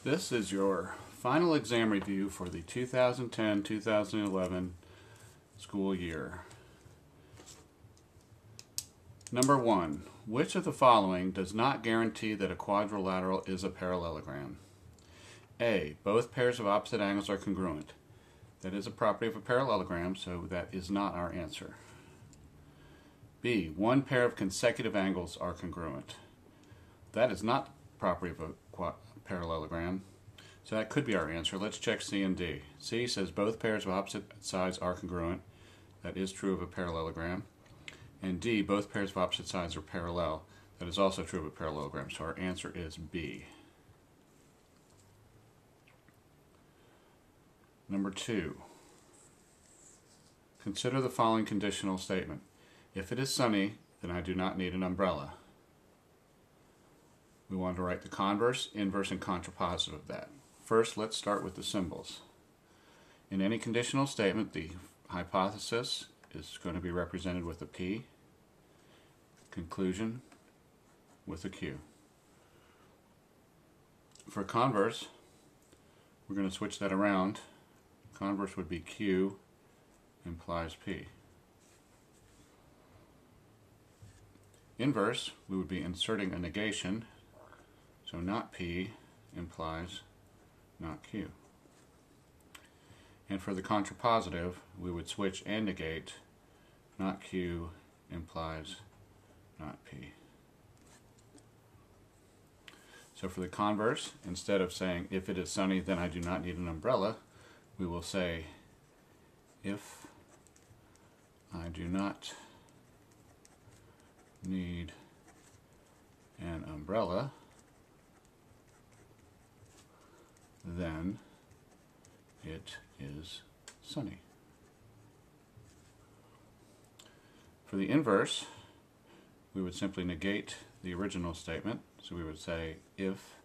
This is your final exam review for the 2010-2011 school year. Number 1. Which of the following does not guarantee that a quadrilateral is a parallelogram? A. Both pairs of opposite angles are congruent. That is a property of a parallelogram, so that is not our answer. B. One pair of consecutive angles are congruent. That is not property of a parallelogram, so that could be our answer. Let's check C and D. C says both pairs of opposite sides are congruent. That is true of a parallelogram. And D, both pairs of opposite sides are parallel. That is also true of a parallelogram, so our answer is B. Number 2. Consider the following conditional statement. If it is sunny, then I do not need an umbrella. We want to write the converse, inverse, and contrapositive of that. First, let's start with the symbols. In any conditional statement, the hypothesis is going to be represented with a P, conclusion with a Q. For converse, we're going to switch that around. Converse would be Q implies P. Inverse, we would be inserting a negation, so not P implies not Q. And for the contrapositive, we would switch and negate, not Q implies not P. So for the converse, instead of saying if it is sunny then I do not need an umbrella, we will say if I do not need an umbrella, then it is sunny. For the inverse, we would simply negate the original statement. So we would say if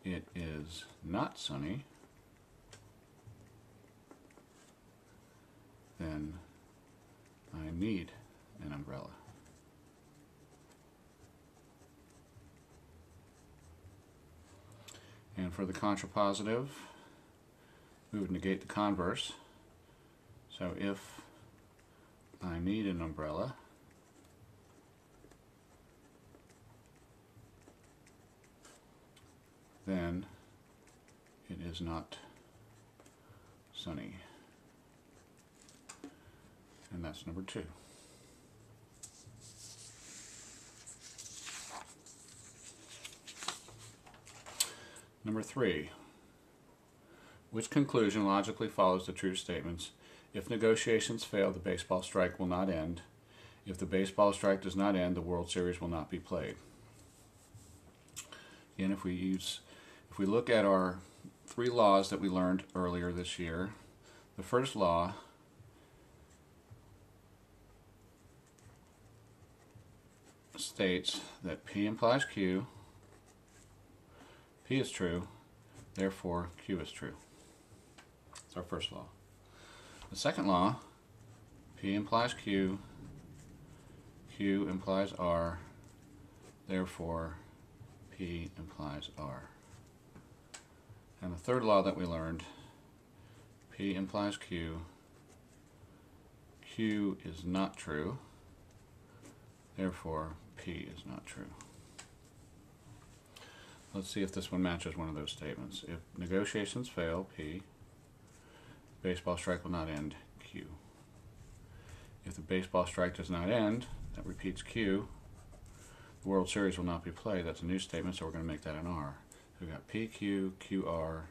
it is not sunny, then I need an umbrella. And for the contrapositive, we would negate the converse. So if I need an umbrella, then it is not sunny. And that's number 2. Number 3. Which conclusion logically follows the true statements? If negotiations fail, the baseball strike will not end. If the baseball strike does not end, the World Series will not be played. Again, if we look at our 3 laws that we learned earlier this year, the first law states that P implies Q, P is true, therefore Q is true. That's our first law. The second law, P implies Q, Q implies R, therefore P implies R. And the third law that we learned, P implies Q, Q is not true, therefore P is not true. Let's see if this one matches one of those statements. If negotiations fail, P, baseball strike will not end, Q. If the baseball strike does not end, that repeats Q, the World Series will not be played. That's a new statement, so we're going to make that an R. So we've got PQ, QR,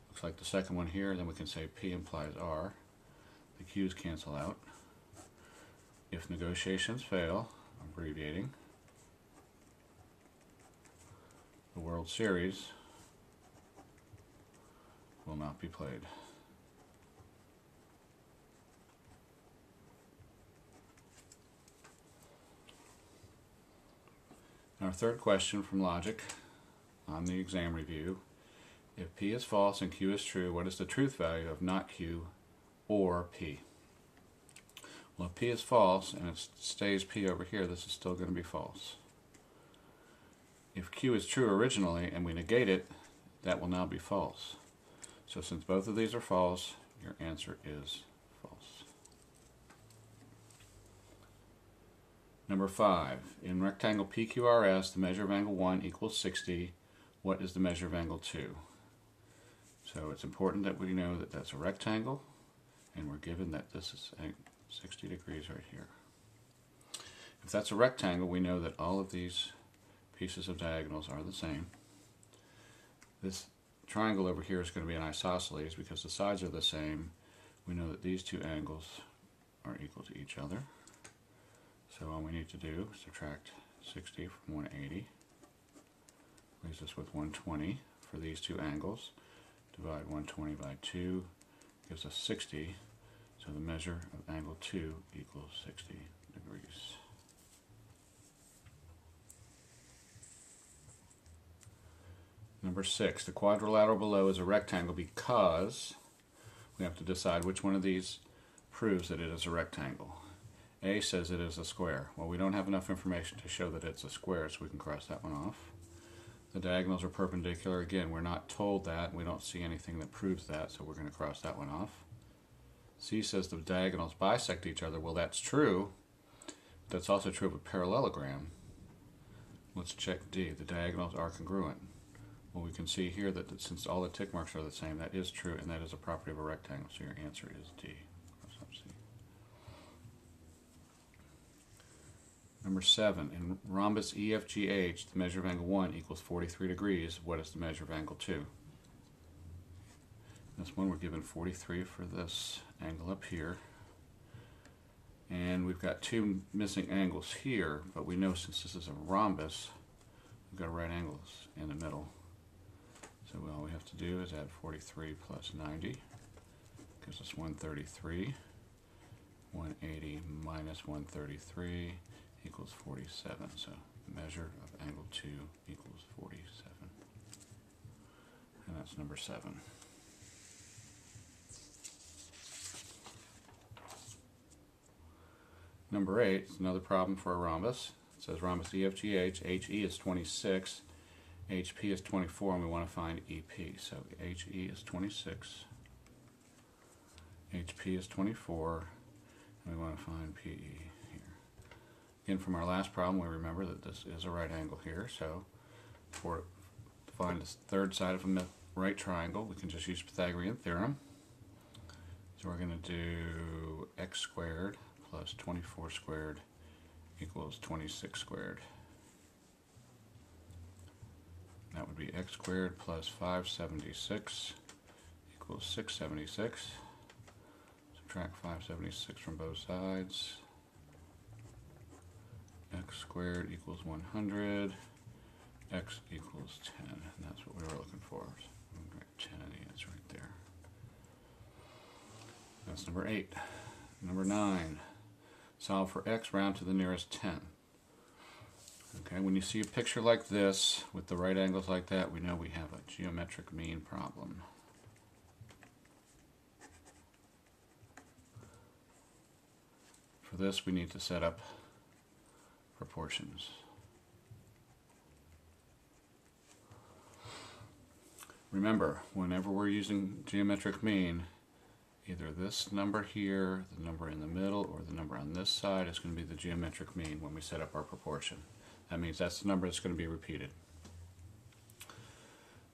looks like the second one here, then we can say P implies R. The Q's cancel out. If negotiations fail, abbreviating, the World Series will not be played. Our third question from logic on the exam review. If P is false and Q is true, what is the truth value of not Q or P? Well, if P is false and it stays P over here, this is still going to be false. If Q is true originally and we negate it, that will now be false. So since both of these are false, your answer is false. Number 5. In rectangle PQRS, the measure of angle 1 equals 60. What is the measure of angle 2? So it's important that we know that that's a rectangle, and we're given that this is 60 degrees right here. If that's a rectangle, we know that all of these pieces of diagonals are the same. This triangle over here is going to be an isosceles because the sides are the same. We know that these two angles are equal to each other. So all we need to do is subtract 60 from 180. Leaves us with 120 for these two angles. Divide 120 by 2 gives us 60. So the measure of angle 2 equals 60 degrees. Number 6, the quadrilateral below is a rectangle because we have to decide which one of these proves that it is a rectangle. A says it is a square. Well, we don't have enough information to show that it's a square, so we can cross that one off. The diagonals are perpendicular. Again, we're not told that. We don't see anything that proves that, so we're going to cross that one off. C says the diagonals bisect each other. Well, that's true. That's also true of a parallelogram. Let's check D. The diagonals are congruent. Well, we can see here that since all the tick marks are the same, that is true, and that is a property of a rectangle, so your answer is D. Number 7, in rhombus EFGH, the measure of angle 1 equals 43 degrees. What is the measure of angle 2? This one we're given 43 for this angle up here. And we've got two missing angles here, but we know since this is a rhombus, we've got right angles in the middle. So all we have to do is add 43 plus 90. Gives us 133. 180 minus 133 equals 47. So the measure of angle 2 equals 47. And that's number 7. Number 8 is another problem for a rhombus. It says rhombus EFGH, HE is 26, HP is 24, and we want to find EP. So HE is 26, HP is 24, and we want to find PE here. Again, from our last problem, we remember that this is a right angle here. So to find the third side of a right triangle, we can just use Pythagorean theorem. So we're going to do x squared plus 24 squared equals 26 squared. That would be x squared plus 576 equals 676. Subtract 576 from both sides. X squared equals 100. X equals 10. And that's what we were looking for. So we'll write 10 in the answer right there. That's number 8. Number 9. Solve for x round to the nearest 10. Okay, when you see a picture like this with the right angles like that, we know we have a geometric mean problem. For this, we need to set up proportions. Remember, whenever we're using geometric mean, either this number here, the number in the middle, or the number on this side is going to be the geometric mean when we set up our proportion. That means that's the number that's going to be repeated.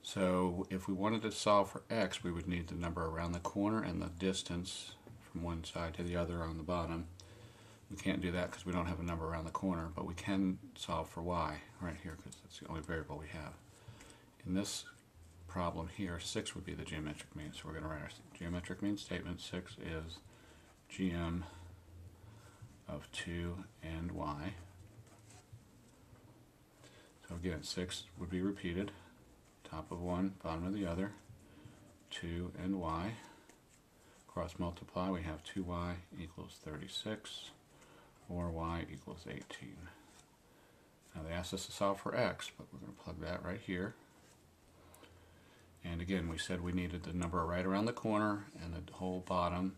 So if we wanted to solve for x, we would need the number around the corner and the distance from one side to the other on the bottom. We can't do that because we don't have a number around the corner, but we can solve for y right here because that's the only variable we have. In this problem here, 6 would be the geometric mean. So we're going to write our geometric mean statement. 6 is GM of 2 and y. So again, 6 would be repeated. Top of one, bottom of the other. 2 and y. Cross multiply, we have 2y equals 36, or y equals 18. Now they asked us to solve for x, but we're going to plug that right here. And again, we said we needed the number right around the corner and the whole bottom.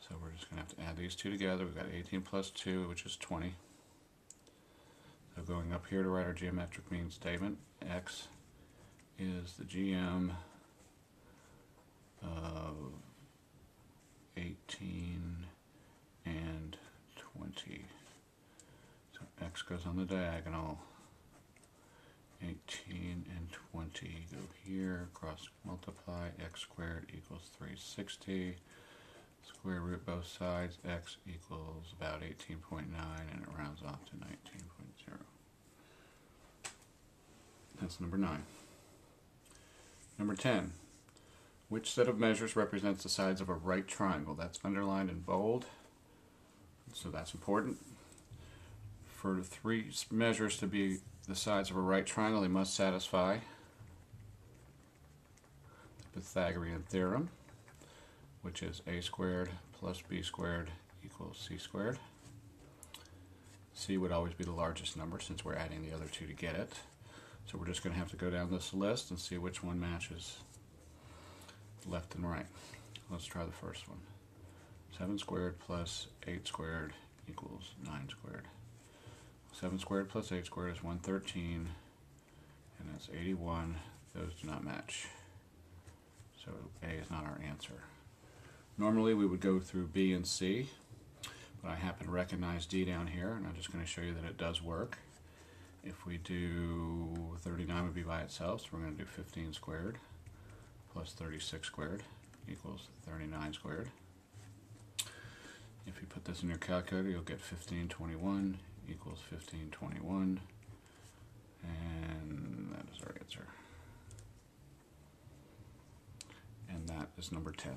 So we're just going to have to add these two together. We've got 18 plus 2, which is 20. So going up here to write our geometric mean statement, x is the GM of 18 and 20. So x goes on the diagonal. 18 and 20 go here, cross multiply, x squared equals 360. Square root both sides, x equals about 18.9, and it rounds off to 19.0. That's number 9. Number 10. Which set of measures represents the sides of a right triangle? That's underlined in bold, so that's important. For the 3 measures to be the sides of a right triangle, they must satisfy the Pythagorean theorem, which is a squared plus b squared equals c squared. C would always be the largest number since we're adding the other 2 to get it. So we're just going to have to go down this list and see which one matches left and right. Let's try the first one. 7 squared plus 8 squared equals 9 squared. 7 squared plus 8 squared is 113, and that's 81. Those do not match. So A is not our answer. Normally we would go through B and C, but I happen to recognize D down here, and I'm just going to show you that it does work. If we do 39 would be by itself, so we're going to do 15 squared plus 36 squared equals 39 squared. If you put this in your calculator, you'll get 1521 equals 1521, and that is our answer. And that is number 10.